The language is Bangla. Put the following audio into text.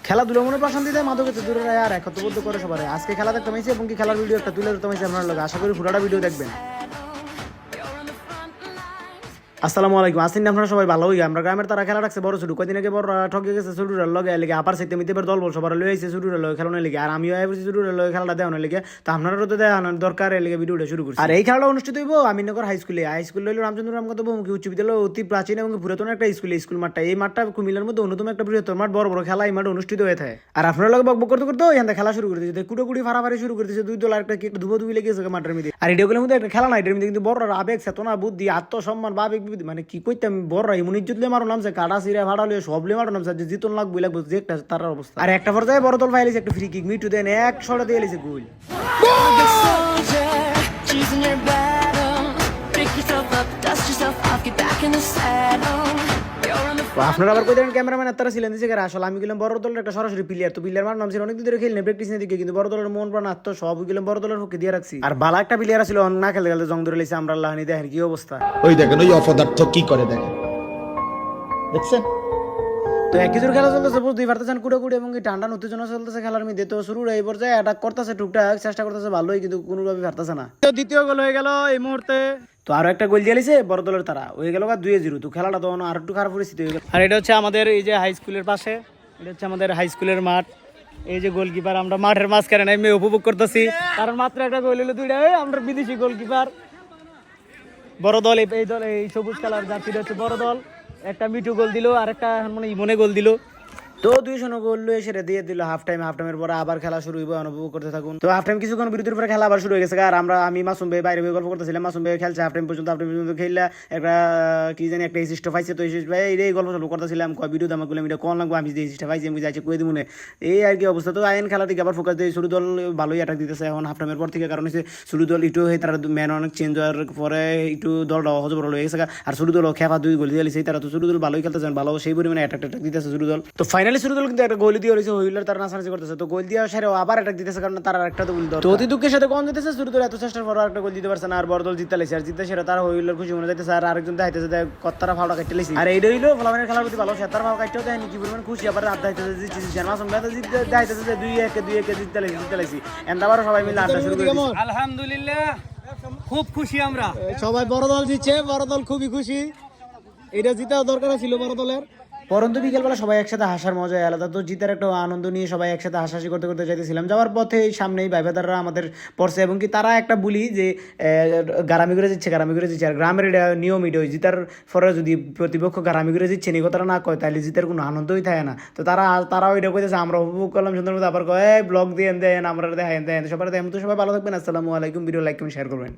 খেলাধুলো মনে প্রশান্তি দেয়, মাদকেতে দূরে রায় আর একত্রবদ্ধ করে সবার। আজকে খেলা দেখতে পাইছি এবং কি খেলার ভিডিও একটা তুলে ধরতে পাইছি আপনার লোক। আশা করি পুরোটা ভিডিও দেখবেন। আসসালামু আলাইকুম। আসিন আপনারা সবাই ভালো হই। আমরা গ্রামের তারা খেলা রাখছে বড় ছোট, কদিন আগে বড় ঠকে গেছে ছোটুরার লগে লেগে আবার সেতে মিতে দল বল সবার লয়ে আইছে ছোটুরার লগে খেলানোর লেগে। আর আমিও আইছি ছোটুরার লগে খেলাটা দেওয়ানোর লেগে। তো আপনারও তো দেওয়ানোর দরকার, এর লেগে ভিডিওটা শুরু করছি। আর এই খেলাটা অনুষ্ঠিত হইব আমিনগর হাই স্কুলে। হাই স্কুল হইল রামচন্দ্র রামকান্ত বহুমুখী উচ্চ বিদ্যালয়, অতি প্রাচীন এবং পুরাতন একটা স্কুল মাঠটা। এই মাঠটা কুমিল্লার মধ্যে অন্যতম একটা বৃহত্তর মাঠ, বড় বড় খেলা এই মাঠে অনুষ্ঠিত হয়ে থাকে। আর আপনার লগে বকবক করতে করতে এখান খেলা শুরু করে দিয়েছে, কুটোকুটি ফাড়াফাড়ি শুরু করে দিয়েছে। দুই দল একটা কি একটা ধুবো লেগেছে মাঠের মধ্যে। আর এটাগুলোর মধ্যে একটা খেলা না, এটার মধ্যে কিন্তু বড় আবেগ চেতনা বুদ্ধি আত্মসম্মান বা আবেগ মানে কি কইতাম বড় এমন ইজ্জত লিয়ে মারো নামছে, কাটা সিরা ভাড়া লিয়ে সব লিয়ে মারো নামছে, যে জিতন লাগবো যে একটা তার অবস্থা। আর একটা পর্যায়ে বড় দল ফাইলিছে একটা ফ্রি কিক, মিটু দেন এক শটে দিয়ে লিছে গোল। আপনারা আবার কই দেন ক্যামেরাম্যান তারা ছিলেন দিছে কারা? আসলে আমি গেলাম বড় দলের একটা সরাসরি প্লেয়ার। তো প্লেয়ার মার নাম ছিল অনেক দিন ধরে খেলনে প্র্যাকটিস নিয়ে দিকে, কিন্তু বড় দলের মন প্রাণ আত্ম সব গেলাম বড় দলের পক্ষে দিয়ে রাখছি। আর বালা একটা প্লেয়ার ছিল না খেলতে খেলতে জং ধরে লাইছে। আমরা আল্লাহনি দেখেন কি অবস্থা। ওই দেখেন ওই অপদার্থ কি করে দেখেন, দেখছেন? তো এক কিছুর খেলা চলতেছে, বুঝতেই পারতেছেন কুড়ে এবং কি টান্ডান উত্তেজনা চলতেছে খেলার মধ্যে। তো শুরুর এই পর্যায়ে অ্যাটাক করতেছে, টুকটাক চেষ্টা করতেছে ভালোই, কিন্তু কোনোভাবে পারতেছে না। তো দ্বিতীয় গোল হয়ে গেল এই মুহূর্তে। তো আরো একটা গোল দিয়ে লিছে বড় দলের তারা, হয়ে গেল 2-0। তো খেলাটা তো আর একটু খারাপ পরিস্থিতি হয়ে গেল। আর এটা হচ্ছে আমাদের এই যে হাই স্কুলের পাশে, এটা হচ্ছে আমাদের হাই স্কুলের মাঠ। এই যে গোলকিপার, আমরা মাঠের মাঝখানে নেমে উপভোগ করতেছি, কারণ মাত্র একটা গোল হলো দুইটা। আমরা বিদেশি গোলকিপার, বড় দল এই দল এই সবুজ কালার জার্সিটা হচ্ছে বড় দল। একটা মিঠু গোল দিল, আর একটা মানে ইমনে গোল দিল। তো 2-0 গোল লয়ে সেটা দিয়ে দিল হাফ টাইমের পরে আবার খেলা শুরু হইব, অনুভব করতে থাকুন। তো হাফ টাইম কিছুক্ষণ বিরতির পরে খেলা আবার শুরু হয়ে গেছে। আর আমি মাসুম ভাই বাইরে গল্প করতেছিলাম, মাসুম ভাই খেলছে হাফ টাইম পর্যন্ত খেললে একটা কি জানি একটা স্টেপ পাইছে। তো ভাই এই গল্প চালু করতেছিলাম, ভিডিও দামা করলাম এটা কোন লাগবো, আমি যে স্টেপ পাইছি আমি যাইছি কই দিব না, এই আর কি অবস্থা। তো আইন খেলা থেকে আবার ফোকাস দিয়ে শুরু দল ভালোই অ্যাটাক দিতেছে এখন হাফ টাইমের পর থেকে, কারণ হচ্ছে শুরু দল একটু হয়ে তারা ম্যান অনেক চেঞ্জ হওয়ার পরে একটু দলটা হজবর হয়ে গেছে। আর শুরু দল খেপা 2 গোল দিয়ে দিয়েছে তারা। তো শুরু দল ভালোই খেলতেছেন, ভালো সেই পরিমাণে অ্যাটাক দিতেছে শুরু দল। তো ফাইনালি শুরু দল কিন্তু একটা গোল দিয়ে হয়েছে, হইলার তারা নাচানাচি করতেছে। তো গোল দিয়ে সেরে আবার অ্যাটাক দিতেছে, কারণ তারা একটা তো গোল দরকার। তো অতি দুঃখের সাথে কোন দিতেছে শুরু দল এত চেষ্টার পর একটা গোল দিতে পারছে না। আর বড় দল জিততে লাইছে, আর জিততে সেরা তারা হইলার খুশি মনে যাইতেছে। আর আরেকজন দেখাইতেছে কত্তারা ফাউটা কাটতে লাইছে। আর এইটা হইলো ফলাফলের খেলার প্রতি ভালো, সেতার ফাউ কাটতেও দেয়নি কি পরিমাণ খুশি। আবার আড্ডা দিতেছে জিতছি, মাসুম ভাই জিততে দেখাইতেছে যে 2-1 জিততে লাইছি। এন্দাবারও সবাই মিলে আড্ডা শুরু করে দিয়েছে। আলহামদুলিল্লাহ খুব খুশি আমরা সবাই, বড় দল জিতছে, বড় দল খুবই খুশি। এটা জিতাও দরকার ছিল বড় দলের। পরন্তু বিকেলবেলা সবাই একসাথে হাসার মজা আলাদা। তো জিতার একটা আনন্দ নিয়ে সবাই একসাথে হাসাহাসি করতে করতে যাইতেছিলাম। যাওয়ার পথে সামনেই ভাইবাদাররা আমাদের পড়ছে, এবং কি তারা একটা বলি যে গারামি করে দিচ্ছে। আর গ্রামের এটা নিয়ম, এটা ওই জিতার পরে যদি প্রতিপক্ষ গারামি করে দিচ্ছে এই কথাটা না কয়, তাহলে জিতার কোনো আনন্দই থাকে না। তো তারাও এটা কইতেছে, আমরা উপভোগ করলাম সুন্দর মতো। আবার কয় ব্লগ দিয়ে দেন, আমরা দেখাই দেন সবার দেন। তো সবাই ভালো থাকবেন, আসসালামু আলাইকুম। ভিডিও লাইক কমেন্ট শেয়ার করবেন।